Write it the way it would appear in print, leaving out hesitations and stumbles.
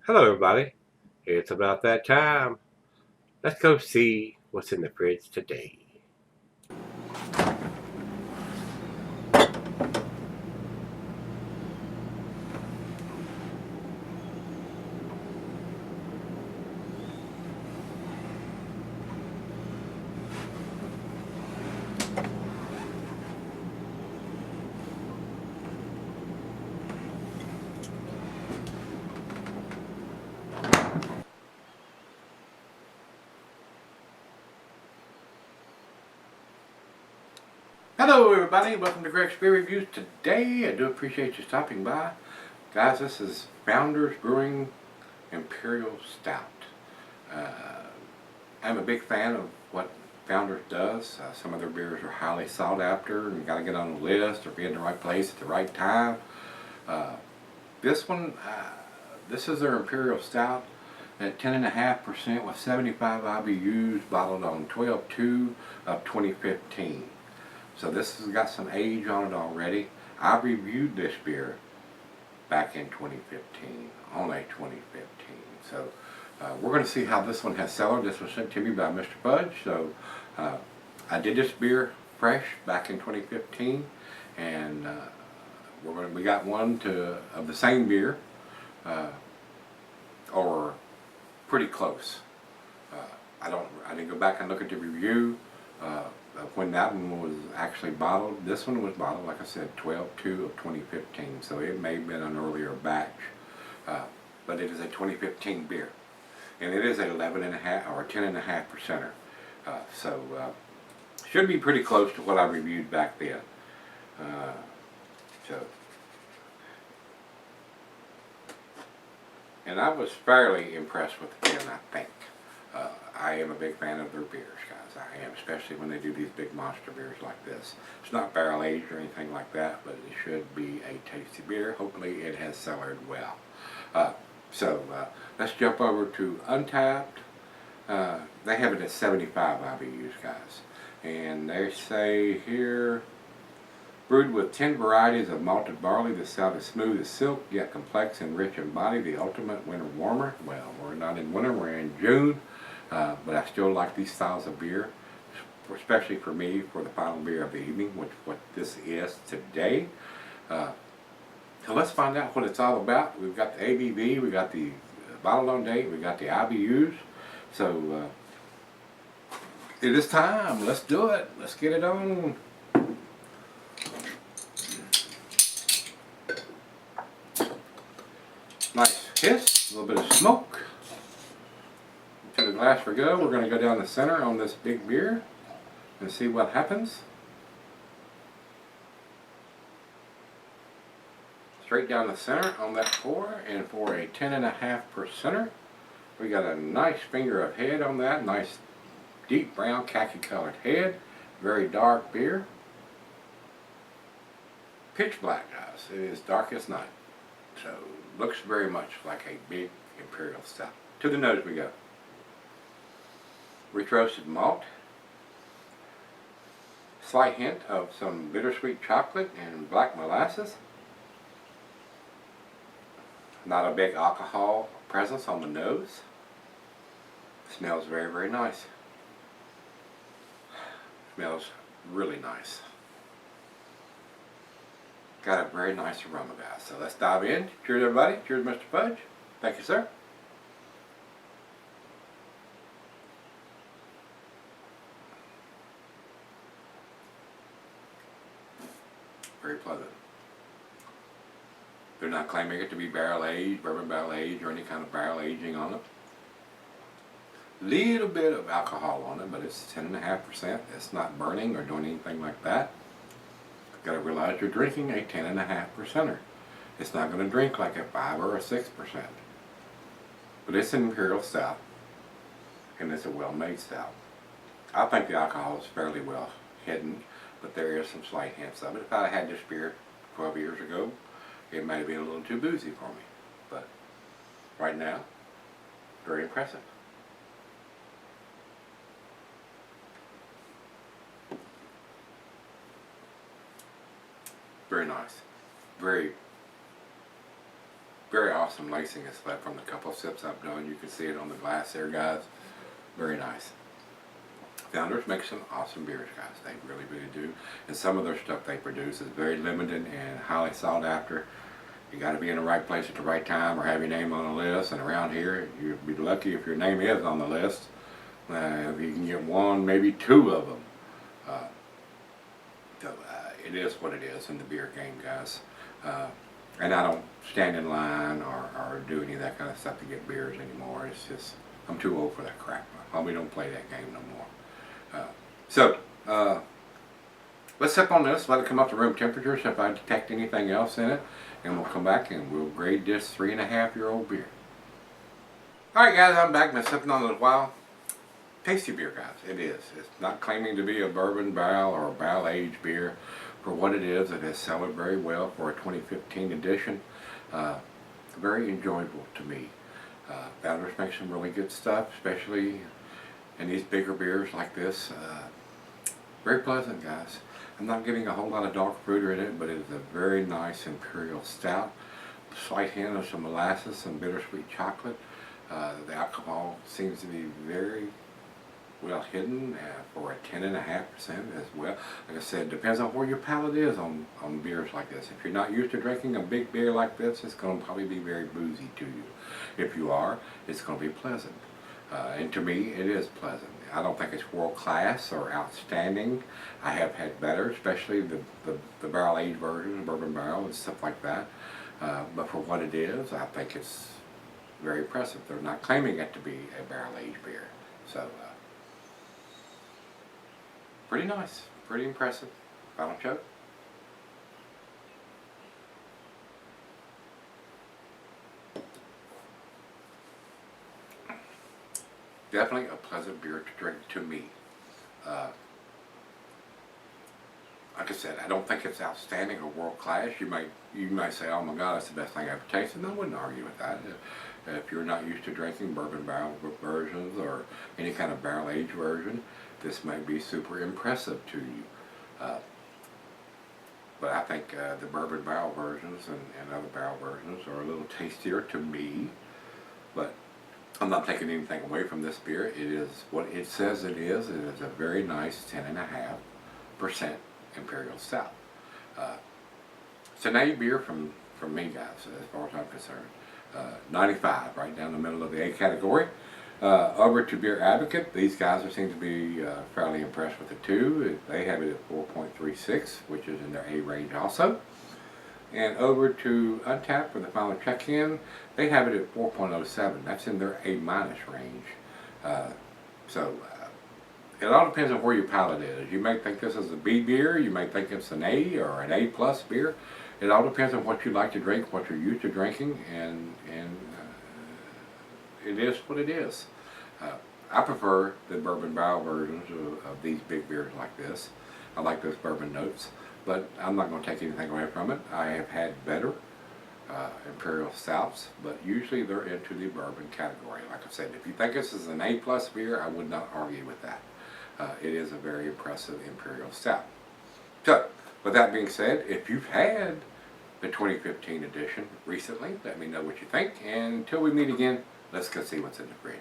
Hello, everybody. It's about that time. Let's go see what's in the fridge today. Hello, everybody. Welcome to Gregsbeerreviews. Today, I do appreciate you stopping by. Guys, this is Founders Brewing Imperial Stout. I'm a big fan of what Founders does. Some of their beers are highly sought after, and you got to get on the list or be in the right place at the right time. This one, this is their Imperial Stout at 10.5% with 75 IBUs, bottled on 12/2 of 2015. So this has got some age on it already. I reviewed this beer back in 2015, only 2015. So we're going to see how this one has cellared. This was sent to me by Mr. Fudge. So I did this beer fresh back in 2015, and we got one of the same beer, or pretty close. I didn't go back and look at the review when that one was actually bottled. This one was bottled, like I said, 12/2 of 2015, so it may have been an earlier batch, but it is a 2015 beer, and it is an 11.5 or 10.5%er, so should be pretty close to what I reviewed back then. And I was fairly impressed with the can, I think. I am a big fan of their beers, guys. I am, especially when they do these big monster beers like this. It's not barrel aged or anything like that, but it should be a tasty beer. Hopefully it has cellared well. So let's jump over to Untapped. They have it at 75 IBUs, guys. And they say here, brewed with 10 varieties of malted barley, the stout is smooth as silk, yet complex and rich in body, the ultimate winter warmer. Well, we're not in winter, we're in June, but I still like these styles of beer, especially for me, for the final beer of the evening, which what this is today. So let's find out what it's all about. We've got the ABV, we got the bottled on date, we got the IBUs. So it is time. Let's do it. Let's get it on. Nice hiss, a little bit of smoke. To the glass we go. We're going to go down the center on this big beer and see what happens. Straight down the center on that pour, and for a 10.5%er, we got a nice finger of head on that. Nice deep brown khaki colored head. Very dark beer. Pitch black, guys. It is dark as night. So looks very much like a big Imperial Stout. To the nose we go. Rich roasted malt. Slight hint of some bittersweet chocolate and black molasses. Not a big alcohol presence on the nose. Smells very, very nice. Smells really nice. Got a very nice aroma, guys. So let's dive in. Cheers, everybody. Cheers, Mr. Fudge. Thank you, sir. Very pleasant. They're not claiming it to be barrel aged, bourbon barrel aged, or any kind of barrel aging on it. Little bit of alcohol on it, but it's 10.5%. It's not burning or doing anything like that. Got to realize you're drinking a 10.5%er. It's not going to drink like a 5 or a 6%. But it's an Imperial Stout, and it's a well-made stout. I think the alcohol is fairly well hidden, but there is some slight hints of it. If I had this beer 12 years ago, it might have been a little too boozy for me. But right now, very impressive. Very nice. Very, very awesome. some lacing is left from the couple of sips I've done. You can see it on the glass there, guys. Very nice. Founders make some awesome beers, guys. They really, really do. And some of their stuff they produce is very limited and highly sought after. You got to be in the right place at the right time or have your name on the list. And around here, you'd be lucky if your name is on the list. If you can get one, maybe two of them. It is what it is in the beer game, guys. And I don't stand in line or do any of that kind of stuff to get beers anymore. It's just, I'm too old for that crap. I probably don't play that game no more. Let's sip on this, let it come up to room temperature, so if I detect anything else in it, and we'll come back and we'll grade this 3.5-year-old beer. Alright guys, I'm back. Been sipping on it a while. Tasty beer, guys. It is. It's not claiming to be a bourbon barrel or a barrel aged beer. For what it is, it has sold very well for a 2015 edition. Very enjoyable to me. Founders make some really good stuff, especially in these bigger beers like this. Very pleasant, guys. I'm not getting a whole lot of dark fruit in it, but it is a very nice Imperial Stout. A slight hint of some molasses, some bittersweet chocolate. The alcohol seems to be very well hidden for a 10.5% as well. Like I said, depends on where your palate is on beers like this. If you're not used to drinking a big beer like this, it's going to probably be very boozy to you. If you are, it's going to be pleasant. And to me, it is pleasant. I don't think it's world class or outstanding. I have had better, especially the barrel aged version, bourbon barrel and stuff like that. But for what it is, I think it's very impressive. They're not claiming it to be a barrel aged beer. So, pretty nice, pretty impressive. Final choke. Definitely a pleasant beer to drink to me. Like I said, I don't think it's outstanding or world class. You might say, oh my God, that's the best thing I've ever tasted. And I wouldn't argue with that. If you're not used to drinking bourbon barrel versions or any kind of barrel aged version, this might be super impressive to you. But I think the bourbon barrel versions and other barrel versions are a little tastier to me. But I'm not taking anything away from this beer. It is what it says it is. It is a very nice 10.5% Imperial Stout. It's an A beer from me, guys, as far as I'm concerned. 95, right down the middle of the A category. Over to Beer Advocate. These guys seem to be fairly impressed with the two. They have it at 4.36, which is in their A range also. And over to Untapped for the final check-in, they have it at 4.07. That's in their A- range. It all depends on where your palate is. You may think this is a B beer, you may think it's an A or an A+ beer. It all depends on what you like to drink, what you're used to drinking, and it is what it is. I prefer the bourbon barrel versions of these big beers like this. I like those bourbon notes, but I'm not going to take anything away from it. I have had better Imperial Stouts, but usually they're into the bourbon category. Like I said, if you think this is an A+ beer, I would not argue with that. It is a very impressive Imperial Stout. So, with that being said, if you've had the 2015 edition recently, let me know what you think. And until we meet again, let's go see what's in the fridge.